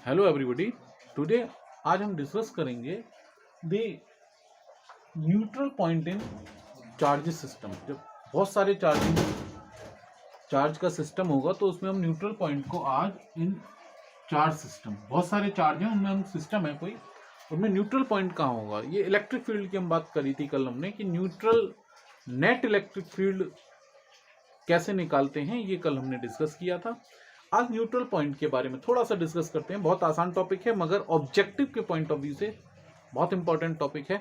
Hello everybody, today आज हम discuss करेंगे the neutral point in charges system. जब बहुत सारे चार्ज का सिस्टम होगा तो उसमें हम न्यूट्रल पॉइंट को आज इन चार्ज सिस्टम, बहुत सारे चार्ज हैं उनमें हम सिस्टम है कोई, उनमें न्यूट्रल पॉइंट कहाँ होगा। ये इलेक्ट्रिक फील्ड की हम बात करी थी कल हमने कि न्यूट्रल नेट इलेक्ट्रिक फील्ड कैसे निकालते हैं, ये कल हमने डिस्कस किया था। आज न्यूट्रल पॉइंट के बारे में थोड़ा सा डिस्कस करते हैं। बहुत आसान टॉपिक है मगर ऑब्जेक्टिव के पॉइंट ऑफ व्यू से बहुत इंपॉर्टेंट टॉपिक है।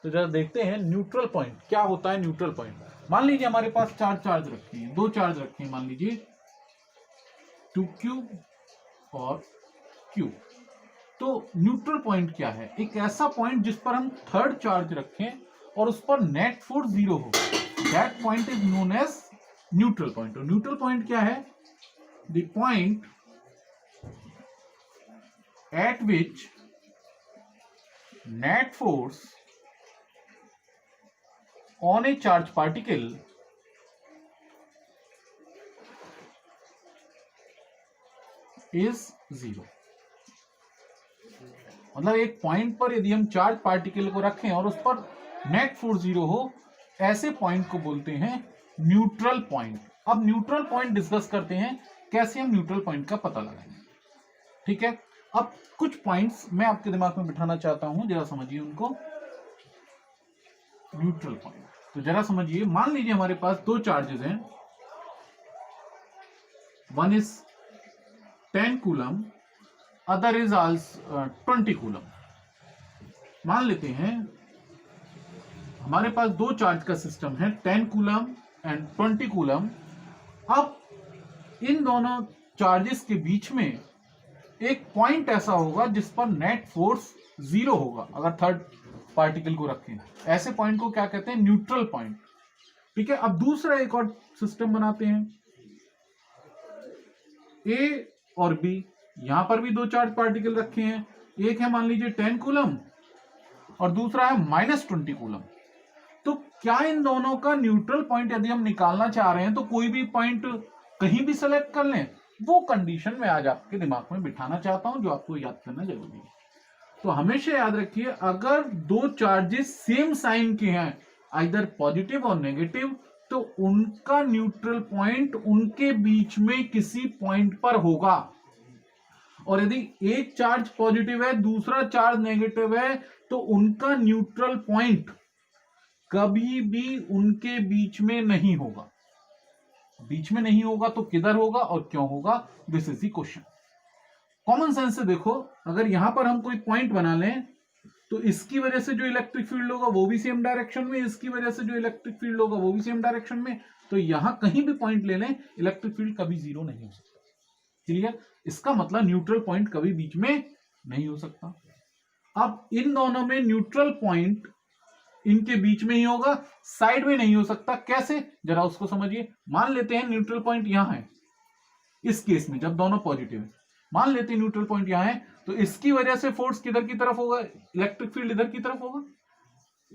तो जरा देखते हैं न्यूट्रल पॉइंट क्या होता है। न्यूट्रल पॉइंट, मान लीजिए हमारे पास चार्ज रखे हैं, दो चार्ज रखे हैं, मान लीजिए 2q और q। तो न्यूट्रल पॉइंट क्या है? एक ऐसा पॉइंट जिस पर हम थर्ड चार्ज रखें और उस पर नेट फोर्स 0 हो, that point is known as neutral point. और न्यूट्रल पॉइंट क्या है? The point at which net force on a charged particle is 0। मतलब एक पॉइंट पर यदि हम चार्ज पार्टिकल को रखें और उस पर नेट फोर्स 0 हो, ऐसे पॉइंट को बोलते हैं न्यूट्रल पॉइंट। अब न्यूट्रल पॉइंट डिस्कस करते हैं कैसे हम न्यूट्रल पॉइंट का पता लगाएंगे। ठीक है, अब कुछ पॉइंट्स मैं आपके दिमाग में बिठाना चाहता हूं, जरा समझिए उनको। न्यूट्रल पॉइंट तो जरा समझिए, मान लीजिए हमारे पास दो चार्जेस हैं, one is 10 coulomb, other is also 20 coulomb. मान लेते हैं हमारे पास दो चार्ज का सिस्टम है, 10 कूलम एंड 20 कूलम। अब इन दोनों चार्जेस के बीच में एक पॉइंट ऐसा होगा जिस पर नेट फोर्स 0 होगा अगर थर्ड पार्टिकल को रखें। ऐसे पॉइंट को क्या कहते हैं? Neutral point. ठीक है, अब दूसरा एक और सिस्टम बनाते हैं, ए और बी। यहां पर भी दो चार्ज पार्टिकल रखे हैं, एक है मान लीजिए 10 कूलम और दूसरा है -20 कूलम। तो क्या इन दोनों का न्यूट्रल पॉइंट यदि हम निकालना चाह रहे हैं तो कोई भी पॉइंट कहीं भी सेलेक्ट कर लें? वो कंडीशन मैं आज आपके दिमाग में बिठाना चाहता हूं, जो आपको याद करना जरूरी है। तो हमेशा याद रखिए, अगर दो चार्जेस सेम साइन के हैं, आइदर पॉजिटिव और नेगेटिव, तो उनका न्यूट्रल पॉइंट उनके बीच में किसी पॉइंट पर होगा। और यदि एक चार्ज पॉजिटिव है, दूसरा चार्ज नेगेटिव है, तो उनका न्यूट्रल पॉइंट कभी भी उनके बीच में नहीं होगा। बीच में नहीं होगा तो किधर होगा और क्यों होगा? This is the question. Common sense से देखो, अगर यहां पर हम कोई पॉइंट बना लें तो इसकी वजह से जो इलेक्ट्रिक फील्ड होगा वो भी सेम डायरेक्शन में, इसकी वजह से जो इलेक्ट्रिक फील्ड होगा वो भी सेम डायरेक्शन में। तो यहां कहीं भी पॉइंट ले लें, इलेक्ट्रिक फील्ड कभी 0 नहीं हो सकता। क्लियर? इसका मतलब न्यूट्रल पॉइंट कभी बीच में नहीं हो सकता। अब इन दोनों में न्यूट्रल पॉइंट इनके बीच में ही होगा, साइड में नहीं हो सकता। कैसे? जरा उसको समझिए। मान लेते हैं न्यूट्रल पॉइंट यहां है, इस केस में जब दोनों पॉजिटिव है, मान लेते हैं न्यूट्रल पॉइंट यहां है, तो इसकी वजह से फोर्स किधर की तरफ होगा? इलेक्ट्रिक फील्ड इधर की तरफ होगा,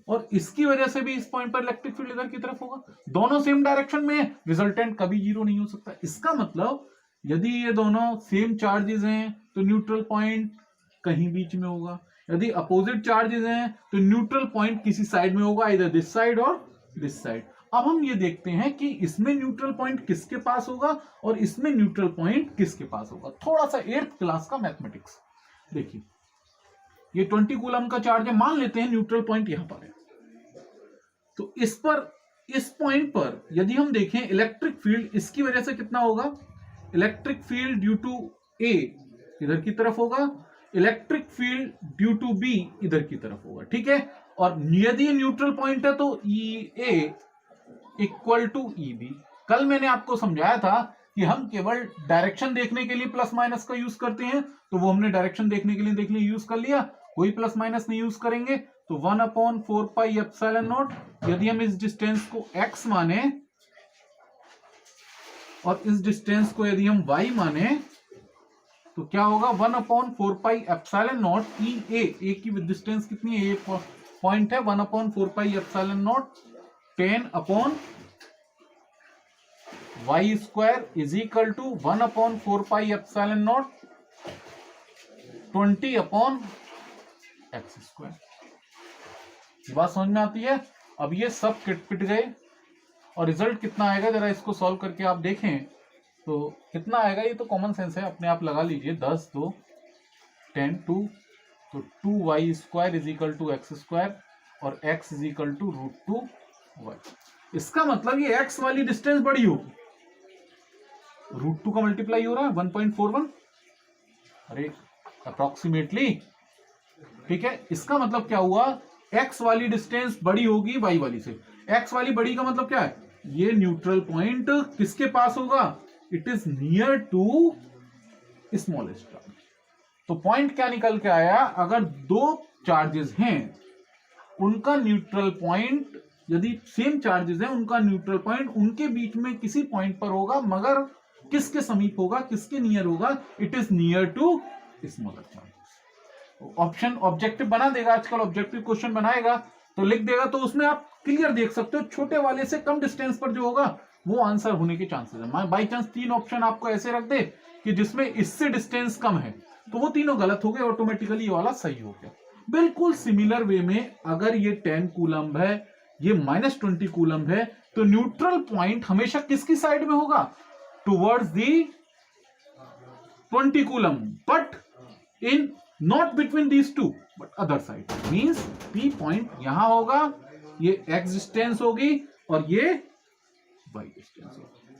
और इसकी वजह से भी इस पॉइंट पर इलेक्ट्रिक फील्ड इधर की तरफ होगा। दोनों सेम डायरेक्शन में है, रिजल्टेंट कभी 0 नहीं हो सकता। इसका मतलब यदि ये दोनों सेम चार्जेस हैं तो न्यूट्रल पॉइंट कहीं बीच में होगा। यदि अपोजिट चार्जेस हैं तो न्यूट्रल पॉइंट किसी साइड में होगा, इधर दिस साइड और दिस साइड। अब हम ये देखते हैं कि इसमें न्यूट्रल पॉइंट किसके पास होगा और इसमें न्यूट्रल पॉइंट किसके पास होगा। थोड़ा सा 8th क्लास का मैथमेटिक्स देखिए। ये 20 कूलम का चार्ज है, मान लेते हैं न्यूट्रल पॉइंट यहां पर है। तो इस पॉइंट पर यदि हम देखें, इलेक्ट्रिक फील्ड इसकी वजह से कितना होगा? Electric field due to A इधर की तरफ होगा, electric field due to B इधर की तरफ होगा। ठीक है, और यदि न्यूट्रल पॉइंट है तो ई ए इक्वल टू ई बी। कल मैंने आपको समझाया था कि हम केवल डायरेक्शन देखने के लिए प्लस माइनस का यूज करते हैं, तो वो हमने डायरेक्शन देखने के लिए देख लिया, यूज कर लिया, कोई प्लस माइनस नहीं यूज करेंगे। तो 1/4 पाई एप्सिलॉन नॉट, यदि हम इस डिस्टेंस को x माने और इस डिस्टेंस को यदि हम y माने तो क्या होगा? 1/4 पाई एप्सिलॉन नॉट ई ए की डिस्टेंस कितनी है? ये पॉइंट है, 1/4 pi epsilon not 10/1 y square is equal to 1/4 pi epsilon not 20/x square. ये बात समझ में आती है? अब ये सब पिट गए और रिजल्ट कितना आएगा, जरा इसको सॉल्व करके आप देखें तो कितना आएगा। ये तो कॉमन सेंस है, अपने आप लगा लीजिए। 10 2 10 2 तो 2y square is equal to X square और x is equal to √2y। इसका मतलब ये x वाली डिस्टेंस बड़ी होगी, √2 का मल्टीप्लाई हो रहा है 1.41, अरे अप्रोक्सीमेटली, ठीक है। इसका मतलब क्या हुआ, x वाली डिस्टेंस बड़ी होगी y वाली से। x वाली बड़ी का मतलब क्या है, ये न्यूट्रल पॉइंट किसके पास होगा, it is near to smallest charge. तो पॉइंट क्या निकल के आया, अगर दो चार्जेस हैं उनका न्यूट्रल पॉइंट, यदि सेम चार्जेस हैं उनका न्यूट्रल पॉइंट उनके बीच में किसी पॉइंट पर होगा, मगर किसके समीप होगा, किसके नियर होगा, it is near to smaller charges. Option objective बना देगा, आजकल ऑब्जेक्टिव क्वेश्चन बनाएगा तो लिख देगा, तो उसमें आप क्लियर देख सकते हो छोटे वाले से कम डिस्टेंस पर जो होगा वो आंसर होने के चांसेस है। बाई चांस 3 ऑप्शन आपको ऐसे रख दे कि जिसमें इससे डिस्टेंस कम है तो वो तीनों गलत हो गए, ऑटोमेटिकली ये वाला सही हो गया। बिल्कुल सिमिलर वे में अगर ये 10 कूलम है, ये -20 कूलम है, तो न्यूट्रल पॉइंट हमेशा किसकी साइड में होगा, towards the 20 coulomb, but in not between these two but other side. Means P point यहां होगा, ये एक्स डिस्टेंस होगी और ये वाई डिस्टेंस होगी,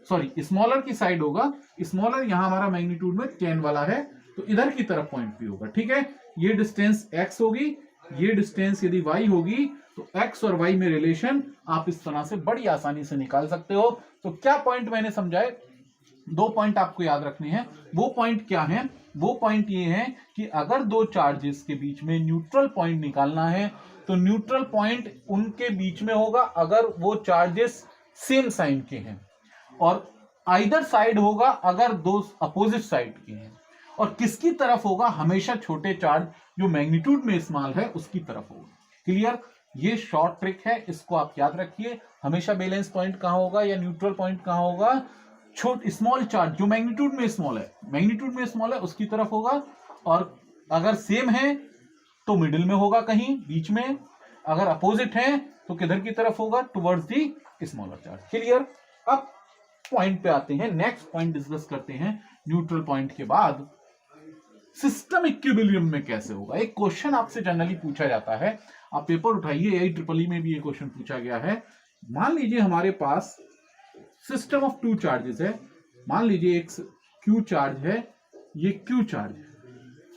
सॉरी स्मॉलर की साइड होगा। स्मॉलर यहां हमारा मैग्नीट्यूड में 10 वाला है तो इधर की तरफ पॉइंट भी होगा, ठीक है। ये डिस्टेंस x होगी, ये डिस्टेंस यदि y होगी, तो x और y में रिलेशन आप इस तरह से बड़ी आसानी से निकाल सकते हो। तो क्या पॉइंट मैंने समझाए, 2 पॉइंट आपको याद रखने हैं। वो पॉइंट क्या है, वो पॉइंट ये है कि अगर दो चार्जेस के बीच में न्यूट्रल पॉइंट निकालना है तो न्यूट्रल पॉइंट उनके बीच में होगा अगर वो चार्जेस सेम साइन के हैं, और आइदर साइड होगा अगर दो अपोजिट साइड के हैं, और किसकी तरफ होगा, हमेशा छोटे चार्ज जो मैग्नीट्यूड में स्मॉल है उसकी तरफ होगा। क्लियर? ये शॉर्ट ट्रिक है, इसको आप याद रखिए। हमेशा बैलेंस पॉइंट कहां होगा या न्यूट्रल पॉइंट कहां होगा, स्मॉल चार्ज जो मैग्नीट्यूड में स्मॉल है, मैग्नीट्यूड में स्मॉल है उसकी तरफ होगा, और अगर सेम है तो मिडिल में होगा, कहीं बीच में। अगर अपोजिट है तो किधर की तरफ होगा, towards the smaller charge. Clear? अब पॉइंट पे आते हैं, नेक्स्ट पॉइंट डिस्कस करते हैं। न्यूट्रल पॉइंट के बाद सिस्टम इक्विलिब्रियम में कैसे होगा। एक क्वेश्चन आपसे जनरली पूछा जाता है, आप पेपर उठाइए, IEEE में भी ये क्वेश्चन पूछा गया है। मान लीजिए हमारे पास सिस्टम ऑफ 2 चार्जेस है, मान लीजिए एक Q चार्ज है, ये Q चार्ज है,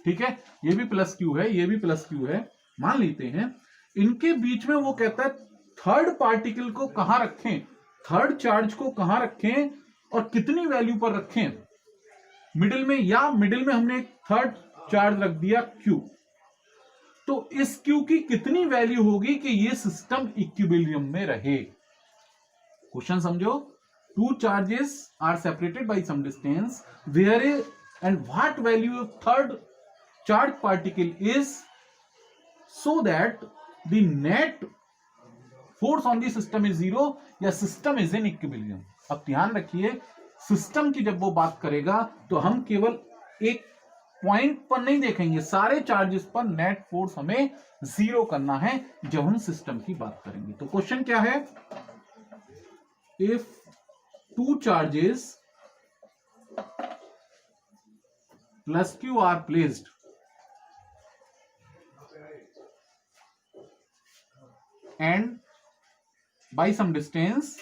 ठीक है, ये भी प्लस Q है, ये भी प्लस Q है, मान लेते हैं। इनके बीच में वो कहता है थर्ड पार्टिकल को कहां रखें, थर्ड चार्ज को कहां रखें और कितनी वैल्यू पर रखें, मिडिल में, या मिडिल में हमने एक थर्ड चार्ज रख दिया Q, तो इस Q की कितनी वैल्यू होगी कि ये सिस्टम इक्विलिब्रियम में रहे। क्वेश्चन समझो, 2 charges are separated by some distance, where and what value of third charge particle is, so that the net force on the system is 0 या system is in equilibrium। अब ध्यान रखिए, system की जब वो बात करेगा तो हम केवल एक पॉइंट पर नहीं देखेंगे, सारे चार्जेस पर नेट फोर्स हमें 0 करना है जब हम सिस्टम की बात करेंगे। तो क्वेश्चन क्या है, if 2 charges plus Q are placed and by some distance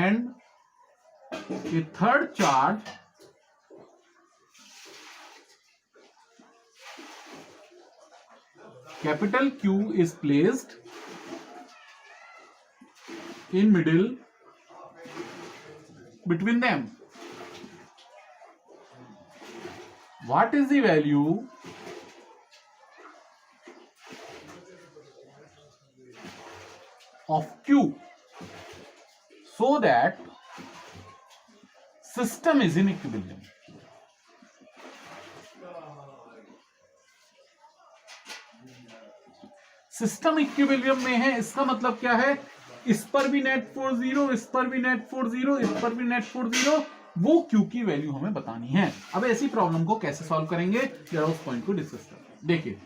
and a third charge capital Q is placed in middle between them, what is the value of Q so that system is in equilibrium। System equilibrium में है, इसका मतलब क्या है, इस पर भी net force zero, इस पर भी नेट फोर्स जीरो, इस पर भी नेट फोर्स जीरो, वो क्यू की वैल्यू हमें बतानी है। अब ऐसी प्रॉब्लम को कैसे सॉल्व करेंगे, जरा उस पॉइंट को डिस्कस करते हैं। देखिए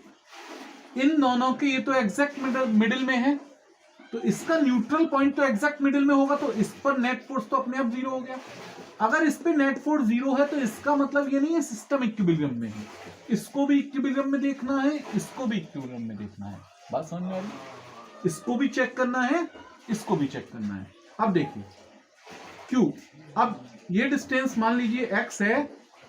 इन दोनों के ये तो एग्जैक्ट मिडिल में है, तो इसका न्यूट्रल पॉइंट तो एग्जैक्ट मिडिल में होगा, तो इस पर नेट फोर्स तो अपने आप जीरो हो गया। अगर इस पे नेट फोर्स जीरो है तो इसका मतलब ये नहीं है सिस्टम इक्विलिब्रियम में है, इसको भी इक्विलिब्रियम में देखना है, इसको भी इक्विलिब्रियम में देखना है। बात समझ में आ रही? इसको भी चेक करना है, इसको भी चेक करना है। अब देखिए Q, अब ये डिस्टेंस मान लीजिए x है,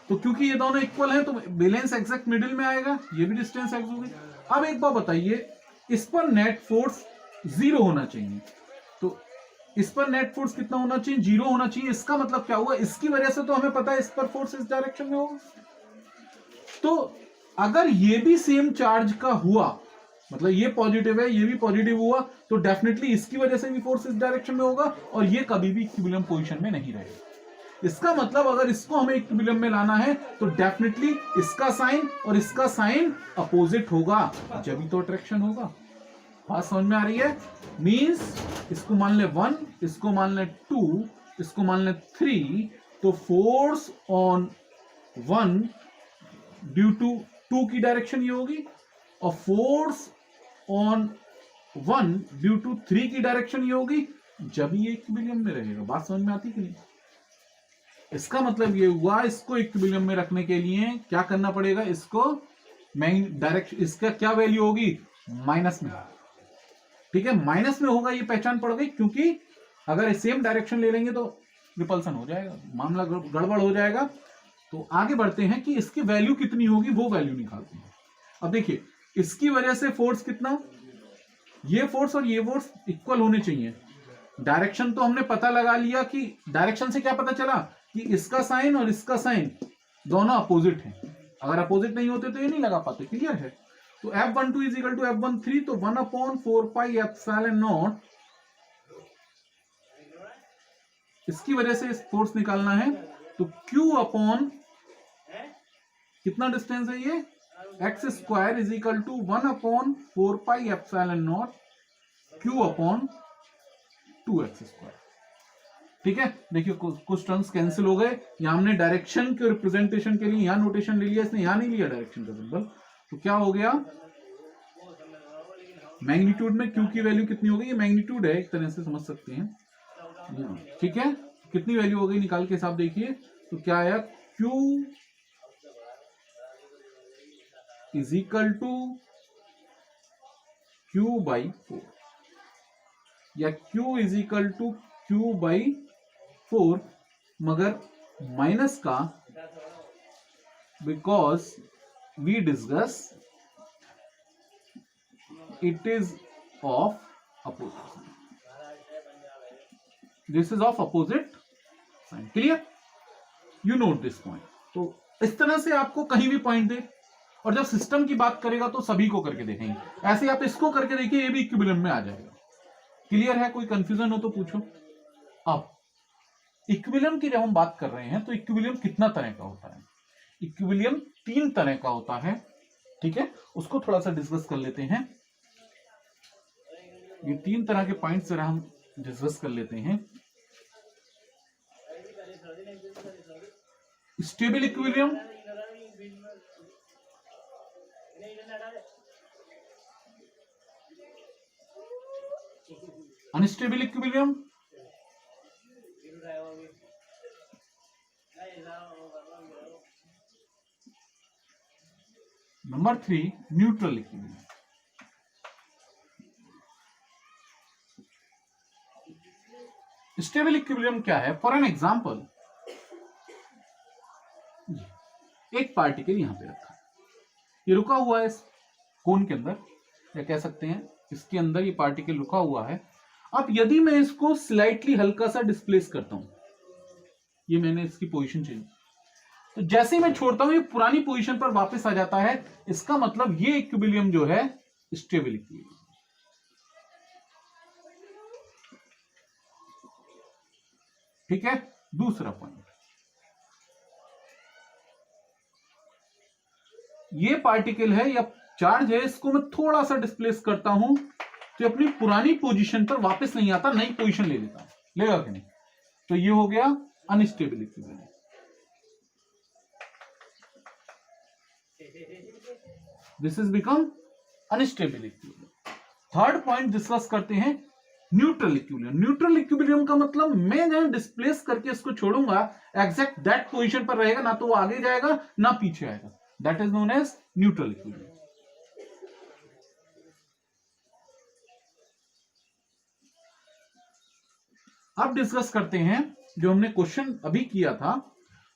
तो क्योंकि ये दोनों इक्वल हैं तो बैलेंस एग्जैक्ट मिडिल में आएगा, ये भी डिस्टेंस x होगी। अब एक बात बताइए, इस पर नेट फोर्स जीरो होना चाहिए, तो इस पर नेट फोर्स कितना होना चाहिए, जीरो होना चाहिए। इसका मतलब क्या हुआ, इसकी वजह से तो हमें पता है इस पर फोर्स इस डायरेक्शन में होगा। तो अगर ये भी सेम चार्ज का हुआ, मतलब ये पॉजिटिव है, ये भी पॉजिटिव हुआ, तो डेफिनेटली इसकी वजह से भी फोर्स इस डायरेक्शन में होगा, और ये कभी भी इक्विलिब्रियम पोजीशन में नहीं रहेगा। इसका मतलब अगर इसको हमें इक्विलिब्रियम में लाना है तो डेफिनेटली इसका साइन और इसका साइन अपोजिट होगा, जब ही तो अट्रैक्शन होगा। बात समझ में आ रही है? मींस इसको मान ले 1, इसको मान ले 2, इसको मान ले 3, तो फोर्स ऑन 1 ड्यू टू 2 की डायरेक्शन ये होगी, और फोर्स ऑन 1 ड्यू टू 3 की डायरेक्शन ये होगी, जब ये इक्विलिब्रियम में रहेगा। बात समझ में आती कि नहीं? इसका मतलब ये हुआ, इसको इक्विलिब्रियम में रखने के लिए क्या करना पड़ेगा, इसको डायरेक्शन, इसका क्या वैल्यू होगी, माइनस में। ठीक है, माइनस में होगा, ये पहचान पड़ गई, क्योंकि अगर सेम डायरेक्शन ले लेंगे तो रिपल्सन हो जाएगा, मामला गड़बड़ हो जाएगा। तो आगे बढ़ते हैं कि इसकी वैल्यू कितनी होगी, वो वैल्यू निकालते हैं। अब देखिए इसकी वजह से फोर्स कितना, ये फोर्स और ये फोर्स इक्वल होने चाहिए। डायरेक्शन तो हमने पता लगा लिया, कि डायरेक्शन से क्या पता चला कि इसका साइन और इसका साइन दोनों अपोजिट हैं। अगर अपोजिट नहीं होते तो ये नहीं लगा पाते। क्लियर है? तो F12 is equal to F13, तो 1/4 पाई एप्सिलॉन नॉट, इसकी वजह से इस फोर्स निकालना है, तो Q अपॉन कितना डिस्टेंस है ये, X square is equal to 1/4 pi epsilon not Q upon 2x square. ठीक है, देखिए कुछ टर्म्स कैंसिल हो गए। यहां हमने डायरेक्शन के रिप्रेजेंटेशन के लिए यहां नोटेशन ले लिया, इसने यहां नहीं लिया डायरेक्शन का सिंबल, तो क्या हो गया, मैग्नीट्यूड में Q की वैल्यू कितनी हो गई, ये मैग्नीट्यूड है, एक तरह से समझ सकते हैं। ठीक है, कितनी वैल्यू हो गई निकाल के हिसाब देखिए, तो क्या आया, Q is equal to Q by 4, या Q is equal to Q by 4, मगर माइनस का, because we discuss it is of opposite, this is of opposite sign. Clear? You note this point. तो इस तरह से आपको कहीं भी पॉइंट दे, और जब सिस्टम की बात करेगा तो सभी को करके देखेंगे। ऐसे आप इसको करके देखिए, ये भी इक्विलिब्रियम में आ जाएगा। क्लियर है? कोई कंफ्यूजन हो तो पूछो। अब इक्विलिब्रियम की जब हम बात कर रहे हैं तो इक्विलिब्रियम कितना तरह का होता है, इक्विलिब्रियम 3 तरह का होता है। ठीक है, उसको थोड़ा सा डिस्कस कर लेते हैं। ये 3 तरह के पॉइंट्स जरा हम डिस्कस कर लेते हैं। Stable equilibrium, unstable equilibrium, number 3 neutral equilibrium. Stable equilibrium क्या है? फॉर एन एग्जांपल, एक पार्टिकल यहां पे रखा है, ये रुका हुआ है इस कोन के अंदर, या कह सकते हैं इसके अंदर ये पार्टिकल रुका हुआ है। अब यदि मैं इसको स्लाइटली हल्का सा डिस्प्लेस करता हूं, ये मैंने इसकी पोजीशन चेंज, तो जैसे ही मैं छोड़ता हूं ये पुरानी पोजीशन पर वापस आ जाता है। इसका मतलब ये इक्विलिब्रियम जो है स्टेबल इक्विलिब्रियम। ठीक है, दूसरा पॉइंट, ये पार्टिकल है या चार्ज है, इसको मैं थोड़ा सा डिस्प्लेस करता हूं तो अपनी पुरानी पोजीशन पर वापस नहीं आता, नई पोजीशन ले लेता हूं, लेगा कि नहीं? तो ये हो गया unstable equilibrium. This is become unstable equilibrium. Third point discuss करते हैं न्यूट्रल इक्विलिब्रियम। न्यूट्रल इक्विलिब्रियम का मतलब मैं जहां डिस्प्लेस करके इसको छोड़ूंगा एग्जैक्ट दैट पोजीशन पर रहेगा, ना तो वो आगे जाएगा ना पीछे आएगा, that is known as neutral equilibrium. अब डिस्कस करते हैं जो हमने क्वेश्चन अभी किया था,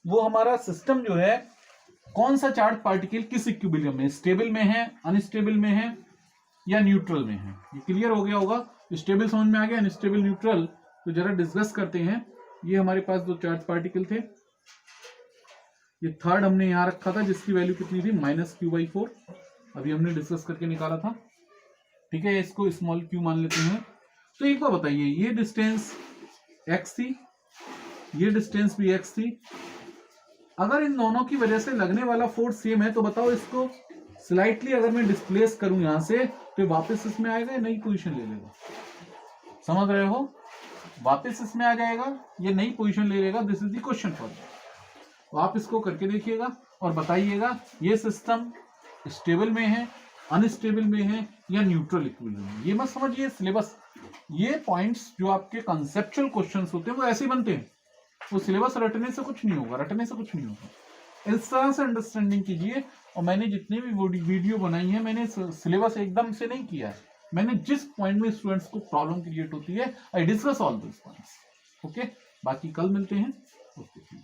वो हमारा सिस्टम जो है कौन सा चार्ज पार्टिकल किस इक्विलिब्रियम में, स्टेबल में है, अनस्टेबल में है या न्यूट्रल में है। ये क्लियर हो गया होगा, स्टेबल समझ में आ गया, अनस्टेबल न्यूट्रल। तो जरा डिस्कस करते हैं। ये हमारे पास दो चार्ज पार्टिकल थे, ये थर्ड हमने यहां रखा था जिसकी वैल्यू कितनी थी -q/4, अभी हमने डिस्कस करके निकाला था, ठीक है। इसको स्मॉल q मान लेते हैं। तो एक बार बताइए, ये डिस्टेंस x थी, ये डिस्टेंस भी x थी, अगर इन दोनों की वजह से लगने वाला फोर्स सेम है तो बताओ इसको स्लाइटली अगर मैं डिस्प्लेस करूं यहां से तो वापस इसमें आएगा या नई पोजीशन ले लेगा? समझ रहे हो? वापस इसमें आ जाएगा या नई पोजीशन ले लेगा? This is the question for you. तो आप इसको करके देखिएगा और बताइएगा ये सिस्टम स्टेबल में है, अनस्टेबल में है या न्यूट्रल इक्विलिब्रियम। ये मत समझिए सिलेबस, ये पॉइंट्स जो आपके कंसेप्चुअल क्वेश्चंस होते हैं वो ऐसे ही बनते हैं, वो सिलेबस रटने से कुछ नहीं होगा, रटने से कुछ नहीं होगा। इस तरह से अंडरस्टैंडिंग कीजिए। और मैंने जितने भी वीडियो बनाई है मैंने सिलेबस एकदम से नहीं किया है, मैंने जिस पॉइंट में स्टूडेंट्स को प्रॉब्लम क्रिएट होती है I discuss all this points. Okay, बाकी कल मिलते हैं। ओके।